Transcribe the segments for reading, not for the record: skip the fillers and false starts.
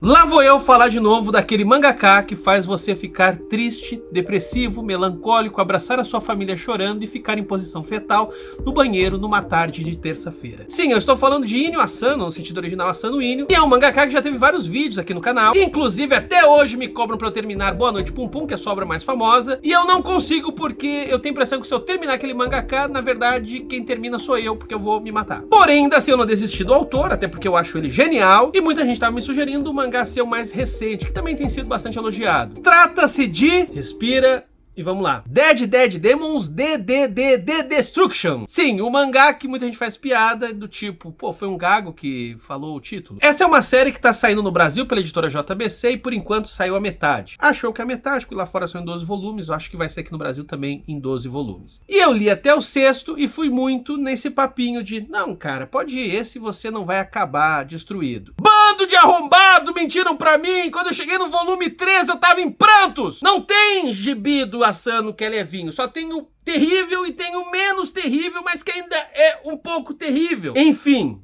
Lá vou eu falar de novo daquele mangaka que faz você ficar triste, depressivo, melancólico, abraçar a sua família chorando e ficar em posição fetal no banheiro numa tarde de terça-feira. Sim, eu estou falando de Inio Asano, no sentido original Asano Inio, e é um mangaka que já teve vários vídeos aqui no canal, que inclusive até hoje me cobram pra eu terminar Boa Noite Pum Pum, que é a sua obra mais famosa, e eu não consigo porque eu tenho a impressão que se eu terminar aquele mangaka, na verdade quem termina sou eu, porque eu vou me matar. Porém, ainda assim eu não desisti do autor, até porque eu acho ele genial, e muita gente estava me sugerindo uma ser o mais recente, que também tem sido bastante elogiado. Trata-se de... Respira... E vamos lá. Dead Demons DDD Destruction. Sim, o mangá que muita gente faz piada do tipo, pô, foi um gago que falou o título. Essa é uma série que tá saindo no Brasil pela editora JBC e por enquanto saiu a metade. Achou que é a metade, porque lá fora são em 12 volumes, eu acho que vai ser aqui no Brasil também em 12 volumes. E eu li até o 6º e fui muito nesse papinho de, não cara, pode ir, esse você não vai acabar destruído. Bando de arrombado, mentiram pra mim, quando eu cheguei no volume 13 eu tava em prantos. Não tem gibi do Asano que é levinho, só tem o terrível e tem o menos terrível, mas que ainda é um pouco terrível. Enfim,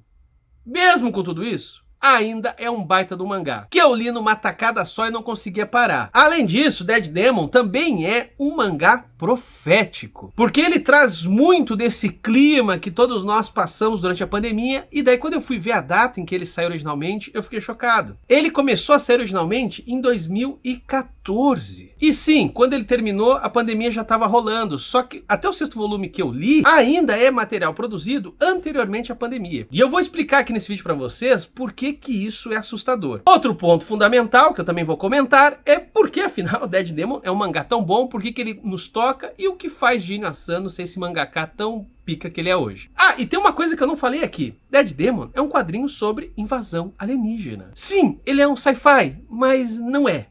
mesmo com tudo isso, ainda é um baita do mangá, que eu li numa tacada só e não conseguia parar. Além disso, Dead Demon também é um mangá profético, porque ele traz muito desse clima que todos nós passamos durante a pandemia, e daí quando eu fui ver a data em que ele saiu originalmente, eu fiquei chocado. Ele começou a sair originalmente em 2014. E sim, quando ele terminou, a pandemia já estava rolando, só que até o 6º volume que eu li, ainda é material produzido anteriormente à pandemia. E eu vou explicar aqui nesse vídeo para vocês por que isso é assustador. Outro ponto fundamental, que eu também vou comentar, é porque afinal Dead Demon é um mangá tão bom, por que ele nos toca e o que faz de Inio Asano ser esse mangaka tão pica que ele é hoje. Ah, e tem uma coisa que eu não falei aqui. Dead Demon é um quadrinho sobre invasão alienígena. Sim, ele é um sci-fi, mas não é.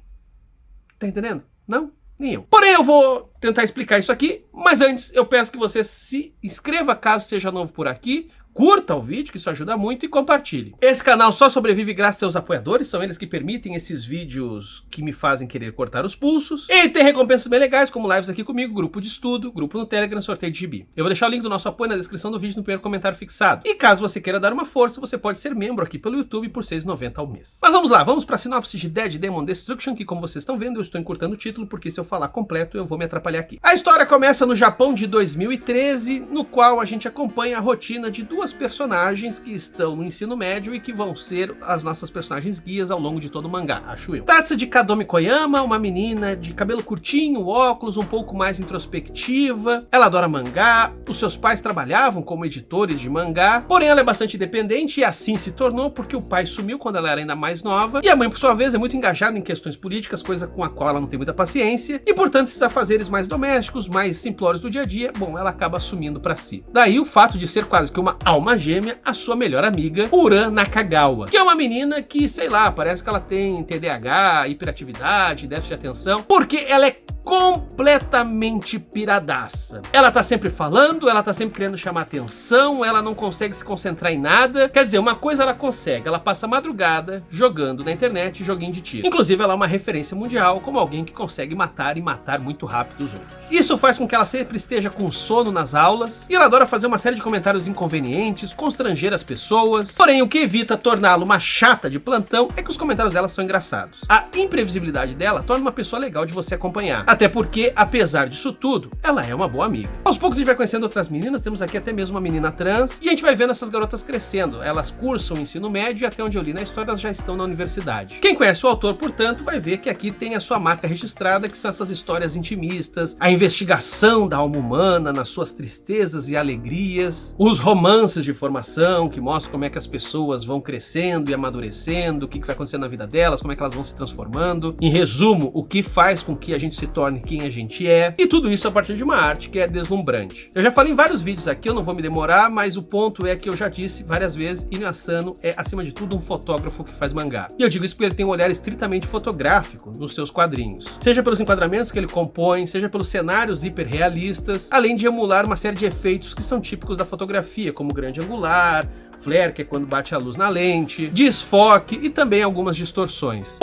Tá entendendo? Não? Nem eu. Porém, eu vou tentar explicar isso aqui, mas antes eu peço que você se inscreva caso seja novo por aqui, curta o vídeo, que isso ajuda muito, e compartilhe. Esse canal só sobrevive graças aos seus apoiadores, são eles que permitem esses vídeos que me fazem querer cortar os pulsos. E tem recompensas bem legais, como lives aqui comigo, grupo de estudo, grupo no Telegram, sorteio de gibi. Eu vou deixar o link do nosso apoio na descrição do vídeo no primeiro comentário fixado. E caso você queira dar uma força, você pode ser membro aqui pelo YouTube por R$ 6,90 ao mês. Mas vamos lá, vamos para a sinopse de Dead Demon Destruction, que como vocês estão vendo, eu estou encurtando o título, porque se eu falar completo, eu vou me atrapalhar aqui. A história começa no Japão de 2013, no qual a gente acompanha a rotina de duas personagens que estão no ensino médio e que vão ser as nossas personagens guias ao longo de todo o mangá, acho eu. Trata-se de Kadomi Koyama, uma menina de cabelo curtinho, óculos, um pouco mais introspectiva. Ela adora mangá, os seus pais trabalhavam como editores de mangá, porém ela é bastante independente e assim se tornou porque o pai sumiu quando ela era ainda mais nova, e a mãe, por sua vez, é muito engajada em questões políticas, coisa com a qual ela não tem muita paciência, e portanto esses afazeres mais domésticos, mais simplórios do dia a dia, bom, ela acaba assumindo pra si. Daí o fato de ser quase que uma alma gêmea a sua melhor amiga, Uran Nakagawa, que é uma menina que, sei lá, parece que ela tem TDAH, hiperatividade, déficit de atenção, porque ela é completamente piradaça. Ela tá sempre falando, ela tá sempre querendo chamar atenção, ela não consegue se concentrar em nada. Quer dizer, uma coisa ela consegue, ela passa a madrugada jogando na internet joguinho de tiro. Inclusive, ela é uma referência mundial como alguém que consegue matar e matar muito rápido os outros. Isso faz com que ela sempre esteja com sono nas aulas, e ela adora fazer uma série de comentários inconvenientes, constranger as pessoas. Porém, o que evita torná-la uma chata de plantão é que os comentários dela são engraçados. A imprevisibilidade dela torna uma pessoa legal de você acompanhar. Até porque, apesar disso tudo, ela é uma boa amiga. Aos poucos a gente vai conhecendo outras meninas, temos aqui até mesmo uma menina trans, e a gente vai vendo essas garotas crescendo. Elas cursam o ensino médio e até onde eu li na história, elas já estão na universidade. Quem conhece o autor, portanto, vai ver que aqui tem a sua marca registrada, que são essas histórias intimistas, a investigação da alma humana nas suas tristezas e alegrias, os romances de formação, que mostram como é que as pessoas vão crescendo e amadurecendo, o que vai acontecendo na vida delas, como é que elas vão se transformando. Em resumo, o que faz com que a gente se torne quem a gente é, e tudo isso a partir de uma arte que é deslumbrante. Eu já falei em vários vídeos aqui, eu não vou me demorar, mas o ponto é que eu já disse várias vezes, Inio Asano é, acima de tudo, um fotógrafo que faz mangá. E eu digo isso porque ele tem um olhar estritamente fotográfico nos seus quadrinhos. Seja pelos enquadramentos que ele compõe, seja pelos cenários hiperrealistas, além de emular uma série de efeitos que são típicos da fotografia, como grande angular, flare, que é quando bate a luz na lente, desfoque e também algumas distorções.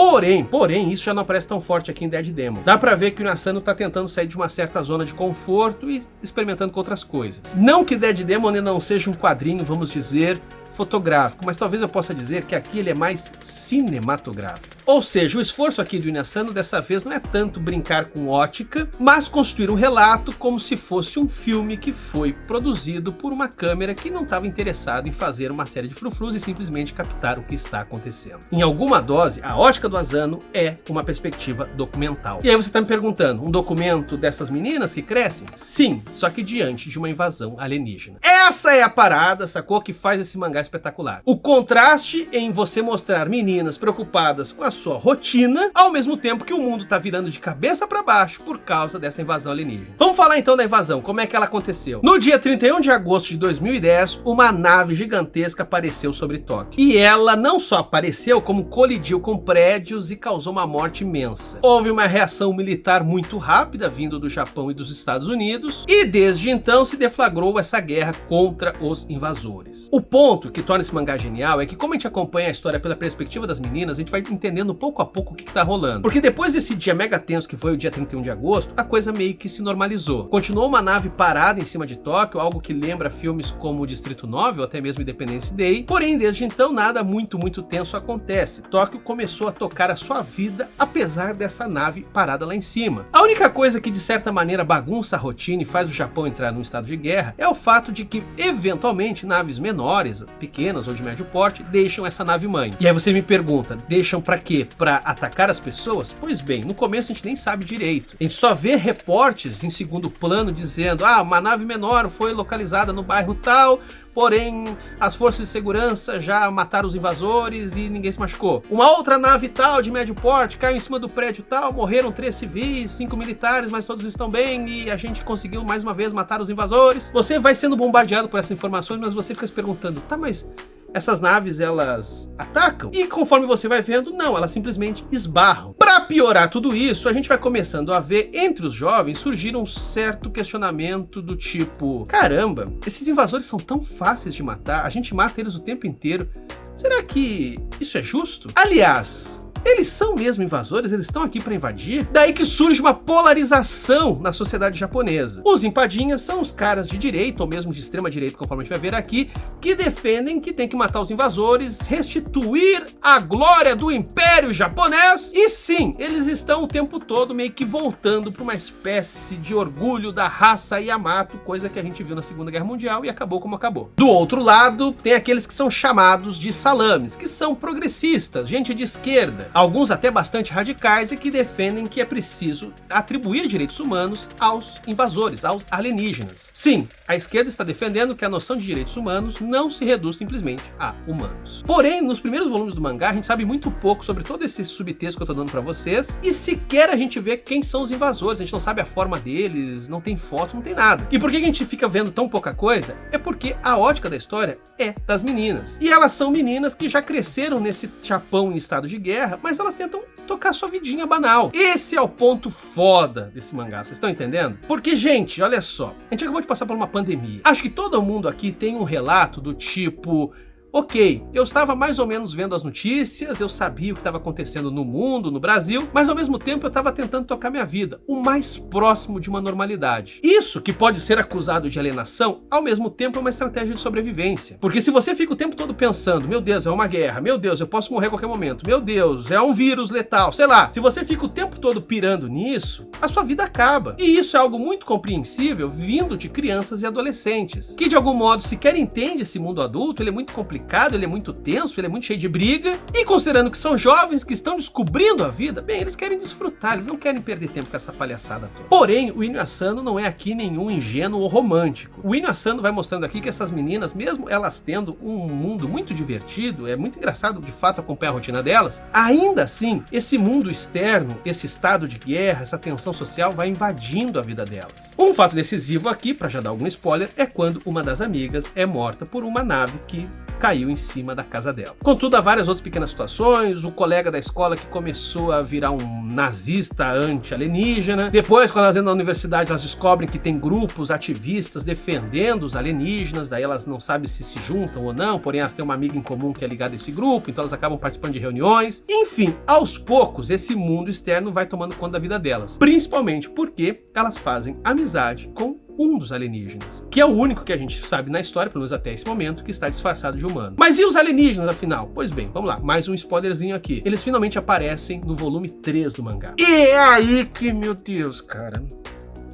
Porém, isso já não aparece tão forte aqui em Dead Demon. Dá pra ver que o Inio Asano tá tentando sair de uma certa zona de conforto e experimentando com outras coisas. Não que Dead Demon não seja um quadrinho, vamos dizer, fotográfico, mas talvez eu possa dizer que aqui ele é mais cinematográfico. Ou seja, o esforço aqui do Inuyasha dessa vez não é tanto brincar com ótica, mas construir um relato como se fosse um filme que foi produzido por uma câmera que não estava interessado em fazer uma série de frufrus e simplesmente captar o que está acontecendo. Em alguma dose, a ótica do Asano é uma perspectiva documental. E aí você está me perguntando, um documento dessas meninas que crescem? Sim, só que diante de uma invasão alienígena. Essa é a parada, sacou, que faz esse mangá espetacular. O contraste em você mostrar meninas preocupadas com a sua rotina, ao mesmo tempo que o mundo tá virando de cabeça para baixo por causa dessa invasão alienígena. Vamos falar então da invasão, como é que ela aconteceu? No dia 31 de agosto de 2010, uma nave gigantesca apareceu sobre Tóquio. E ela não só apareceu, como colidiu com prédios e causou uma morte imensa. Houve uma reação militar muito rápida vindo do Japão e dos Estados Unidos, e desde então se deflagrou essa guerra contra os invasores. O ponto que torna esse mangá genial é que, como a gente acompanha a história pela perspectiva das meninas, a gente vai entendendo pouco a pouco o que tá rolando. Porque depois desse dia mega tenso que foi o dia 31 de agosto, a coisa meio que se normalizou. Continuou uma nave parada em cima de Tóquio, algo que lembra filmes como o Distrito 9 ou até mesmo Independence Day, porém desde então nada muito tenso acontece. Tóquio começou a tocar a sua vida apesar dessa nave parada lá em cima. A única coisa que de certa maneira bagunça a rotina e faz o Japão entrar num estado de guerra é o fato de que eventualmente naves menores, pequenas ou de médio porte, deixam essa nave mãe. E aí você me pergunta, deixam pra quê? Para atacar as pessoas? Pois bem, no começo a gente nem sabe direito. A gente só vê reportes em segundo plano dizendo: ah, uma nave menor foi localizada no bairro tal, porém as forças de segurança já mataram os invasores e ninguém se machucou. Uma outra nave tal de médio porte caiu em cima do prédio tal, morreram 3 civis, 5 militares, mas todos estão bem e a gente conseguiu mais uma vez matar os invasores. Você vai sendo bombardeado por essas informações, mas você fica se perguntando, tá, mas essas naves, elas atacam? E conforme você vai vendo, não, elas simplesmente esbarram. Para piorar tudo isso, a gente vai começando a ver entre os jovens surgir um certo questionamento do tipo: caramba, esses invasores são tão fáceis de matar, a gente mata eles o tempo inteiro, será que isso é justo? Aliás, eles são mesmo invasores? Eles estão aqui para invadir? Daí que surge uma polarização na sociedade japonesa. Os empadinhas são os caras de direita, ou mesmo de extrema direita, conforme a gente vai ver aqui, que defendem que tem que matar os invasores, restituir a glória do Império Japonês. E sim, eles estão o tempo todo meio que voltando para uma espécie de orgulho da raça Yamato, coisa que a gente viu na Segunda Guerra Mundial e acabou como acabou. Do outro lado, tem aqueles que são chamados de salames, que são progressistas, gente de esquerda, alguns até bastante radicais, e que defendem que é preciso atribuir direitos humanos aos invasores, aos alienígenas. Sim, a esquerda está defendendo que a noção de direitos humanos não se reduz simplesmente a humanos. Porém, nos primeiros volumes do mangá, a gente sabe muito pouco sobre todo esse subtexto que eu tô dando pra vocês, e sequer a gente vê quem são os invasores, a gente não sabe a forma deles, não tem foto, não tem nada. E por que a gente fica vendo tão pouca coisa? É porque a ótica da história é das meninas. E elas são meninas que já cresceram nesse Japão em estado de guerra, mas elas tentam tocar sua vidinha banal. Esse é o ponto foda desse mangá, vocês estão entendendo? Porque, gente, olha só, a gente acabou de passar por uma pandemia. Acho que todo mundo aqui tem um relato do tipo: ok, eu estava mais ou menos vendo as notícias, eu sabia o que estava acontecendo no mundo, no Brasil, mas ao mesmo tempo eu estava tentando tocar minha vida, o mais próximo de uma normalidade. Isso, que pode ser acusado de alienação, ao mesmo tempo é uma estratégia de sobrevivência. Porque se você fica o tempo todo pensando: meu Deus, é uma guerra, meu Deus, eu posso morrer a qualquer momento, meu Deus, é um vírus letal, sei lá. Se você fica o tempo todo pirando nisso, a sua vida acaba. E isso é algo muito compreensível vindo de crianças e adolescentes, que de algum modo sequer entendem esse mundo adulto, ele é muito complicado, ele é muito tenso, ele é muito cheio de briga, e considerando que são jovens que estão descobrindo a vida, bem, eles querem desfrutar, eles não querem perder tempo com essa palhaçada toda. Porém, o Inuyasha não é aqui nenhum ingênuo ou romântico. O Inuyasha vai mostrando aqui que essas meninas, mesmo elas tendo um mundo muito divertido, é muito engraçado de fato acompanhar a rotina delas, ainda assim, esse mundo externo, esse estado de guerra, essa tensão social vai invadindo a vida delas. Um fato decisivo aqui, para já dar algum spoiler, é quando uma das amigas é morta por uma nave que caiu em cima da casa dela. Contudo, há várias outras pequenas situações, o colega da escola que começou a virar um nazista anti-alienígena. Depois, quando elas entram na universidade, elas descobrem que tem grupos ativistas defendendo os alienígenas, daí elas não sabem se juntam ou não, porém elas têm uma amiga em comum que é ligada a esse grupo, então elas acabam participando de reuniões. Enfim, aos poucos, esse mundo externo vai tomando conta da vida delas, principalmente porque elas fazem amizade com um dos alienígenas, que é o único que a gente sabe na história, pelo menos até esse momento, que está disfarçado de humano. Mas e os alienígenas, afinal? Pois bem, vamos lá, mais um spoilerzinho aqui. Eles finalmente aparecem no volume 3 do mangá. E é aí que, meu Deus, cara...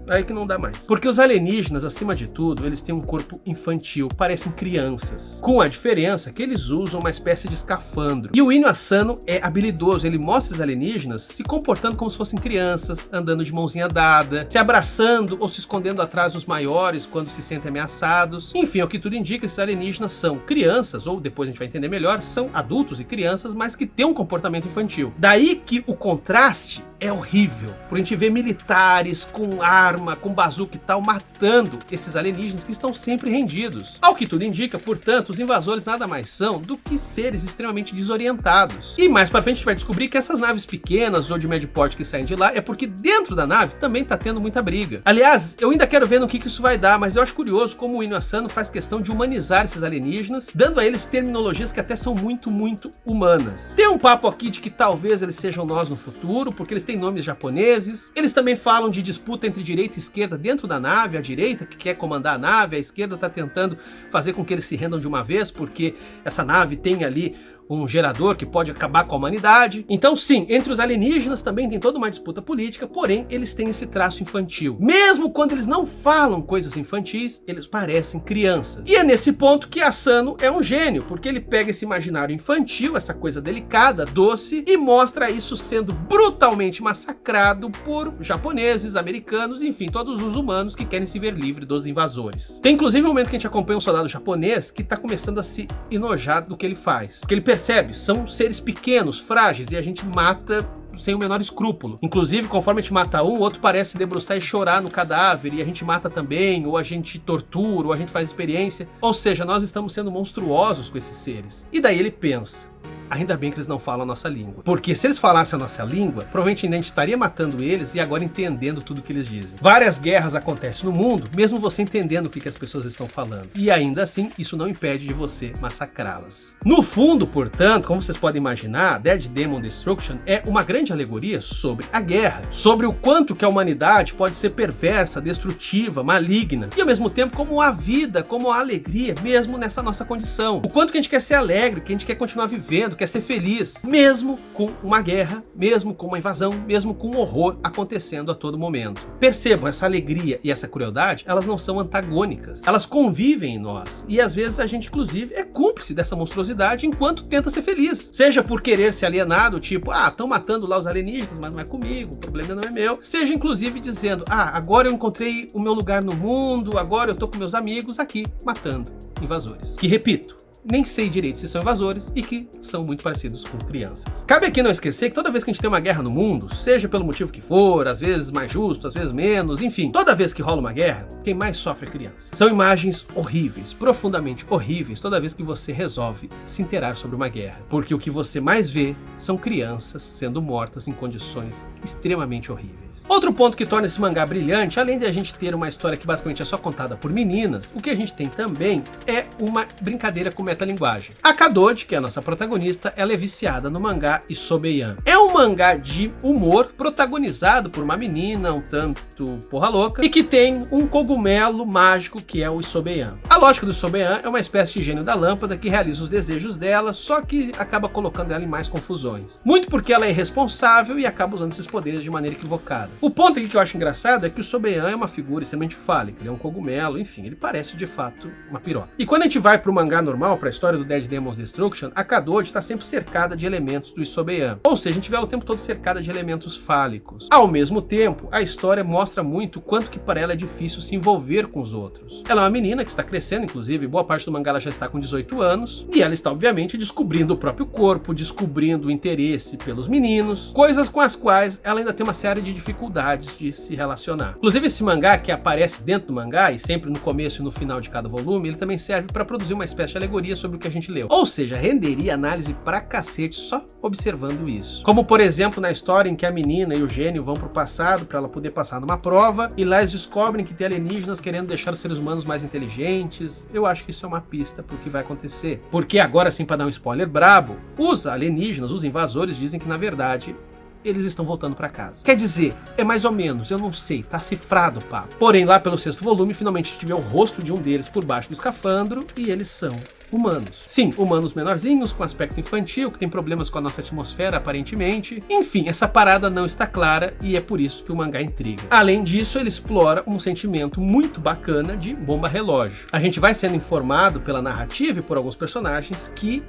aí que não dá mais. Porque os alienígenas, acima de tudo, eles têm um corpo infantil, parecem crianças. Com a diferença que eles usam uma espécie de escafandro. E o Inyo Asano é habilidoso, ele mostra os alienígenas se comportando como se fossem crianças, andando de mãozinha dada, se abraçando ou se escondendo atrás dos maiores quando se sentem ameaçados. Enfim, o que tudo indica, esses alienígenas são crianças, ou depois a gente vai entender melhor, são adultos e crianças, mas que têm um comportamento infantil. Daí que o contraste é horrível, por a gente ver militares com arma, com bazuca e tal, matando esses alienígenas que estão sempre rendidos. Ao que tudo indica, portanto, os invasores nada mais são do que seres extremamente desorientados. E mais pra frente a gente vai descobrir que essas naves pequenas ou de médio porte que saem de lá é porque dentro da nave também tá tendo muita briga. Aliás, eu ainda quero ver no que isso vai dar, mas eu acho curioso como o Inyo Asano faz questão de humanizar esses alienígenas, dando a eles terminologias que até são muito humanas. Tem um papo aqui de que talvez eles sejam nós no futuro, porque eles têm nomes japoneses. Eles também falam de disputa entre direita e esquerda dentro da nave, a direita que quer comandar a nave, a esquerda está tentando fazer com que eles se rendam de uma vez, porque essa nave tem ali um gerador que pode acabar com a humanidade. Então sim, entre os alienígenas também tem toda uma disputa política, porém eles têm esse traço infantil. Mesmo quando eles não falam coisas infantis, eles parecem crianças. E é nesse ponto que Asano é um gênio, porque ele pega esse imaginário infantil, essa coisa delicada, doce, e mostra isso sendo brutalmente massacrado por japoneses, americanos, enfim, todos os humanos que querem se ver livre dos invasores. Tem inclusive um momento que a gente acompanha um soldado japonês que está começando a se enojar do que ele faz, porque ele percebe, são seres pequenos, frágeis, e a gente mata sem o menor escrúpulo. Inclusive, conforme a gente mata um, o outro parece se debruçar e chorar no cadáver, e a gente mata também, ou a gente tortura, ou a gente faz experiência. Ou seja, nós estamos sendo monstruosos com esses seres. E daí ele pensa: ainda bem que eles não falam a nossa língua. Porque se eles falassem a nossa língua, provavelmente a gente estaria matando eles e agora entendendo tudo que eles dizem. Várias guerras acontecem no mundo, mesmo você entendendo o que as pessoas estão falando. E ainda assim, isso não impede de você massacrá-las. No fundo, portanto, como vocês podem imaginar, Dead Demon Destruction é uma grande alegoria sobre a guerra. Sobre o quanto que a humanidade pode ser perversa, destrutiva, maligna. E ao mesmo tempo, como a vida, como a alegria, mesmo nessa nossa condição. O quanto que a gente quer ser alegre, que a gente quer continuar vivendo, quer ser feliz, mesmo com uma guerra, mesmo com uma invasão, mesmo com um horror acontecendo a todo momento. Percebam, essa alegria e essa crueldade, elas não são antagônicas, elas convivem em nós, e às vezes a gente inclusive é cúmplice dessa monstruosidade enquanto tenta ser feliz, seja por querer ser alienado, tipo, estão matando lá os alienígenas, mas não é comigo, o problema não é meu, seja inclusive dizendo, agora eu encontrei o meu lugar no mundo, agora eu tô com meus amigos aqui, matando invasores, que repito, nem sei direito se são invasores e que são muito parecidos com crianças. Cabe aqui não esquecer que toda vez que a gente tem uma guerra no mundo, seja pelo motivo que for, às vezes mais justo, às vezes menos, enfim, toda vez que rola uma guerra, quem mais sofre é criança. São imagens horríveis, profundamente horríveis, toda vez que você resolve se inteirar sobre uma guerra, porque o que você mais vê são crianças sendo mortas em condições extremamente horríveis. Outro ponto que torna esse mangá brilhante, além de a gente ter uma história que basicamente é só contada por meninas, o que a gente tem também é uma brincadeira com metalinguagem. A Kadoji, que é a nossa protagonista, ela é viciada no mangá Isobeyan. É um mangá de humor protagonizado por uma menina um tanto porra louca e que tem um cogumelo mágico que é o Isobeyan. A lógica do Isobeyan é uma espécie de gênio da lâmpada que realiza os desejos dela, só que acaba colocando ela em mais confusões. Muito porque ela é irresponsável e acaba usando esses poderes de maneira equivocada. O ponto aqui que eu acho engraçado é que o Isobeyan é uma figura extremamente fálica, ele é um cogumelo, enfim, ele parece de fato uma piroca. E quando a gente vai pro mangá normal, pra história do Dead Demon Destruction, a Kadoji está sempre cercada de elementos do Isobeyan. Ou seja, a gente vê ela o tempo todo cercada de elementos fálicos. Ao mesmo tempo, a história mostra muito o quanto que para ela é difícil se envolver com os outros. Ela é uma menina que está crescendo, inclusive, boa parte do mangá ela já está com 18 anos, e ela está, obviamente, descobrindo o próprio corpo, descobrindo o interesse pelos meninos, coisas com as quais ela ainda tem uma série de dificuldades de se relacionar. Inclusive, esse mangá que aparece dentro do mangá, e sempre no começo e no final de cada volume, ele também serve para produzir uma espécie de alegoria sobre o que a gente leu. Ou seja, renderia análise pra cacete só observando isso. Como, por exemplo, na história em que a menina e o gênio vão pro passado para ela poder passar numa prova, e lá eles descobrem que tem alienígenas querendo deixar os seres humanos mais inteligentes. Eu acho que isso é uma pista pro que vai acontecer. Porque agora, sim, para dar um spoiler brabo, os alienígenas, os invasores, dizem que, na verdade, eles estão voltando pra casa. Quer dizer, é mais ou menos, eu não sei, tá cifrado o papo. Porém, lá pelo 6º volume, finalmente a gente vê o rosto de um deles por baixo do escafandro e eles são humanos. Sim, humanos menorzinhos, com aspecto infantil, que tem problemas com a nossa atmosfera, aparentemente. Enfim, essa parada não está clara e é por isso que o mangá intriga. Além disso, ele explora um sentimento muito bacana de bomba relógio. A gente vai sendo informado pela narrativa e por alguns personagens que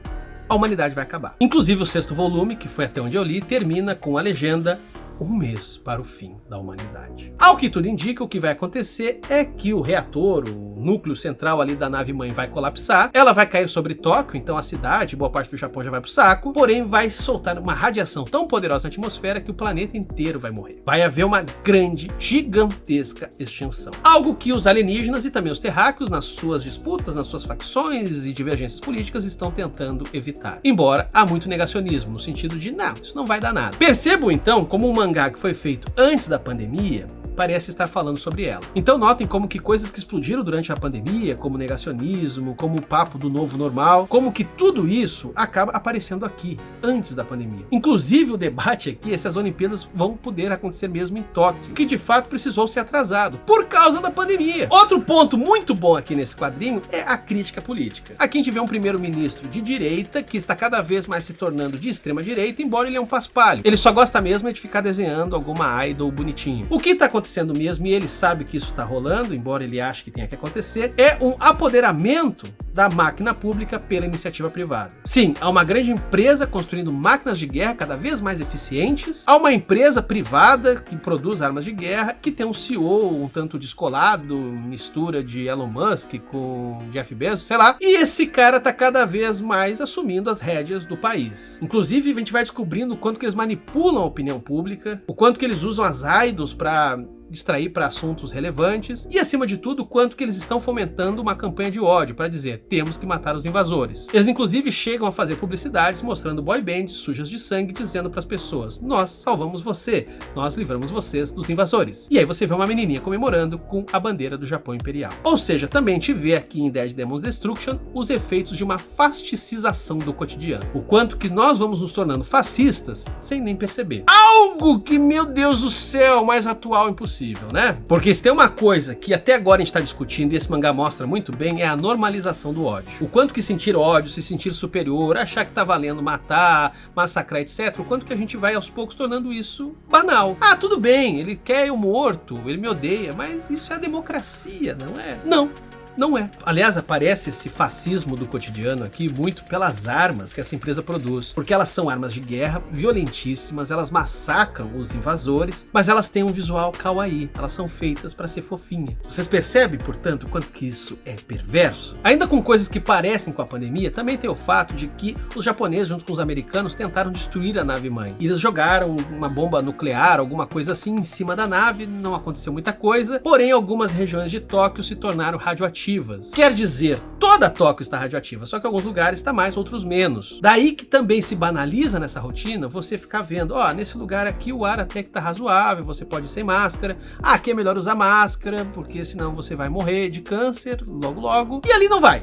a humanidade vai acabar. Inclusive o 6º volume, que foi até onde eu li, termina com a legenda: um mês para o fim da humanidade. Ao que tudo indica, o que vai acontecer é que o reator, o núcleo central ali da nave-mãe vai colapsar, ela vai cair sobre Tóquio, então a cidade, boa parte do Japão já vai pro saco, porém vai soltar uma radiação tão poderosa na atmosfera que o planeta inteiro vai morrer. Vai haver uma grande, gigantesca extinção. Algo que os alienígenas e também os terráqueos, nas suas disputas, nas suas facções e divergências políticas, estão tentando evitar. Embora há muito negacionismo, no sentido de, não, isso não vai dar nada. Percebo então como uma mangá que foi feito antes da pandemia parece estar falando sobre ela. Então notem como que coisas que explodiram durante a pandemia, como negacionismo, como o papo do novo normal, como que tudo isso acaba aparecendo aqui, antes da pandemia. Inclusive o debate aqui é se as Olimpíadas vão poder acontecer mesmo em Tóquio, que de fato precisou ser atrasado, por causa da pandemia. Outro ponto muito bom aqui nesse quadrinho é a crítica política. Aqui a gente vê um primeiro-ministro de direita, que está cada vez mais se tornando de extrema direita, embora ele é um paspalho. Ele só gosta mesmo de ficar desenhando alguma idol bonitinho. O que está acontecendo mesmo, e ele sabe que isso está rolando, embora ele ache que tenha que acontecer, é um apoderamento da máquina pública pela iniciativa privada. Sim, há uma grande empresa construindo máquinas de guerra cada vez mais eficientes, há uma empresa privada que produz armas de guerra, que tem um CEO um tanto descolado, mistura de Elon Musk com Jeff Bezos, sei lá, e esse cara tá cada vez mais assumindo as rédeas do país. Inclusive, a gente vai descobrindo o quanto que eles manipulam a opinião pública, o quanto que eles usam as idols para distrair para assuntos relevantes e, acima de tudo, quanto que eles estão fomentando uma campanha de ódio para dizer: temos que matar os invasores. Eles inclusive chegam a fazer publicidades mostrando boy bands sujas de sangue, dizendo para as pessoas: nós salvamos você, nós livramos vocês dos invasores. E aí você vê uma menininha comemorando com a bandeira do Japão Imperial. Ou seja, também a gente vê aqui em Dead Demons Destruction os efeitos de uma fasticização do cotidiano. O quanto que nós vamos nos tornando fascistas sem nem perceber. Algo que, meu Deus do céu, mais atual impossível, né? Porque se tem uma coisa que até agora a gente está discutindo e esse mangá mostra muito bem, é a normalização do ódio. O quanto que sentir ódio, se sentir superior, achar que tá valendo matar, massacrar, etc. O quanto que a gente vai aos poucos tornando isso banal. Ah, tudo bem, ele quer eu morto, ele me odeia, mas isso é a democracia, não é? Não. Não é. Aliás, aparece esse fascismo do cotidiano aqui muito pelas armas que essa empresa produz. Porque elas são armas de guerra, violentíssimas, elas massacram os invasores, mas elas têm um visual kawaii. Elas são feitas para ser fofinha. Vocês percebem, portanto, o quanto que isso é perverso? Ainda com coisas que parecem com a pandemia, também tem o fato de que os japoneses, junto com os americanos, tentaram destruir a nave-mãe. E eles jogaram uma bomba nuclear, alguma coisa assim, em cima da nave, não aconteceu muita coisa, porém algumas regiões de Tóquio se tornaram radioativas. Quer dizer, toda Tóquio está radioativa, só que em alguns lugares está mais, outros menos. Daí que também se banaliza nessa rotina você ficar vendo, ó, nesse lugar aqui o ar até que tá razoável, você pode ir sem máscara, aqui é melhor usar máscara, porque senão você vai morrer de câncer logo logo, e ali não vai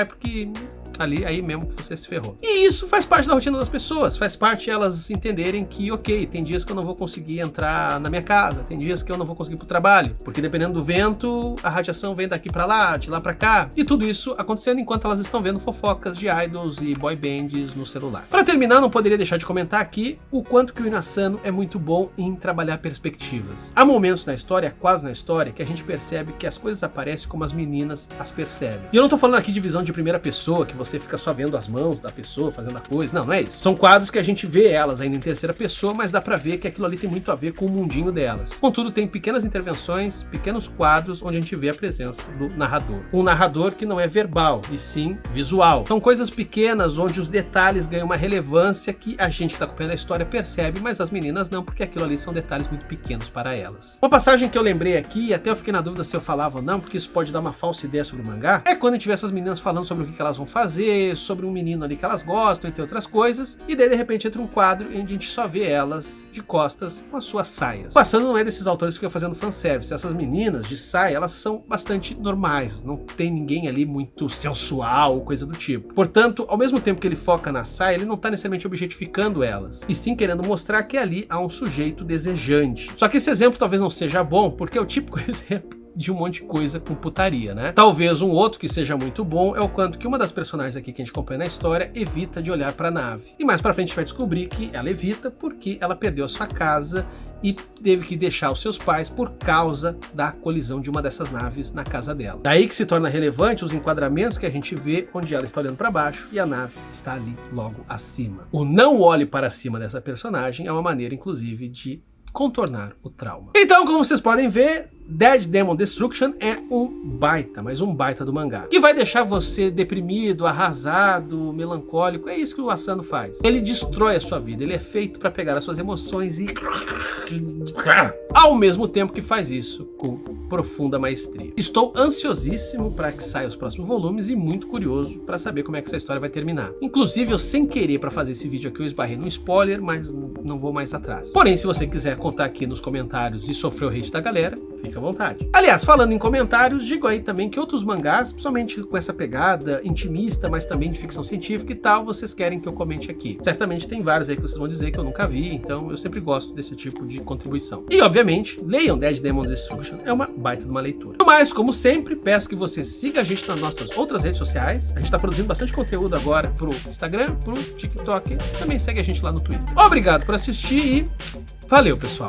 porque aí mesmo que você se ferrou. E isso faz parte da rotina das pessoas, faz parte elas entenderem que, ok, tem dias que eu não vou conseguir entrar na minha casa, tem dias que eu não vou conseguir ir pro trabalho, porque dependendo do vento, a radiação vem daqui pra lá, de lá pra cá, e tudo isso acontecendo enquanto elas estão vendo fofocas de idols e boy bands no celular. Para terminar, não poderia deixar de comentar aqui o quanto que o Inasano é muito bom em trabalhar perspectivas. Há momentos na história, quase na história, que a gente percebe que as coisas aparecem como as meninas as percebem. E eu não tô falando aqui de visão de primeira pessoa, que você fica só vendo as mãos da pessoa fazendo a coisa, não é isso. São quadros que a gente vê elas ainda em terceira pessoa, mas dá pra ver que aquilo ali tem muito a ver com o mundinho delas. Contudo, tem pequenas intervenções, pequenos quadros onde a gente vê a presença do narrador. Um narrador que não é verbal, e sim visual. São coisas pequenas onde os detalhes ganham uma relevância que a gente que tá acompanhando a história percebe, mas as meninas não, porque aquilo ali são detalhes muito pequenos para elas. Uma passagem que eu lembrei aqui, e até eu fiquei na dúvida se eu falava ou não, porque isso pode dar uma falsa ideia sobre o mangá, é quando a gente vê essas meninas falando sobre o que elas vão fazer fazer sobre um menino ali que elas gostam, entre outras coisas, e daí de repente entra um quadro onde a gente só vê elas de costas com as suas saias. Passando não é desses autores que ficam fazendo fanservice, essas meninas de saia, elas são bastante normais, não tem ninguém ali muito sensual, coisa do tipo. Portanto, ao mesmo tempo que ele foca na saia, ele não tá necessariamente objetificando elas, e sim querendo mostrar que ali há um sujeito desejante. Só que esse exemplo talvez não seja bom, porque é o típico exemplo de um monte de coisa com putaria, né? Talvez um outro que seja muito bom é o quanto que uma das personagens aqui que a gente acompanha na história evita de olhar para a nave. E mais pra frente a gente vai descobrir que ela evita porque ela perdeu a sua casa e teve que deixar os seus pais por causa da colisão de uma dessas naves na casa dela. Daí que se torna relevante os enquadramentos que a gente vê onde ela está olhando para baixo e a nave está ali logo acima. O não olhe para cima dessa personagem é uma maneira, inclusive, de contornar o trauma. Então, como vocês podem ver, Dead Demon Destruction é um baita, mas um baita do mangá, que vai deixar você deprimido, arrasado, melancólico. É isso que o Asano faz. Ele destrói a sua vida, ele é feito para pegar as suas emoções e ao mesmo tempo que faz isso com profunda maestria. Estou ansiosíssimo para que saia os próximos volumes e muito curioso para saber como é que essa história vai terminar. Inclusive, eu sem querer para fazer esse vídeo aqui, eu esbarrei num spoiler, mas não vou mais atrás. Porém, se você quiser contar aqui nos comentários e sofrer o hate da galera, fica à vontade. Aliás, falando em comentários, digo aí também que outros mangás, principalmente com essa pegada intimista, mas também de ficção científica e tal, vocês querem que eu comente aqui. Certamente tem vários aí que vocês vão dizer que eu nunca vi, então eu sempre gosto desse tipo de contribuição. E, obviamente, leiam Dead Demon Destruction, é uma baita de uma leitura. Mas, como sempre, peço que você siga a gente nas nossas outras redes sociais. A gente tá produzindo bastante conteúdo agora pro Instagram, pro TikTok, também segue a gente lá no Twitter. Obrigado por assistir e valeu, pessoal!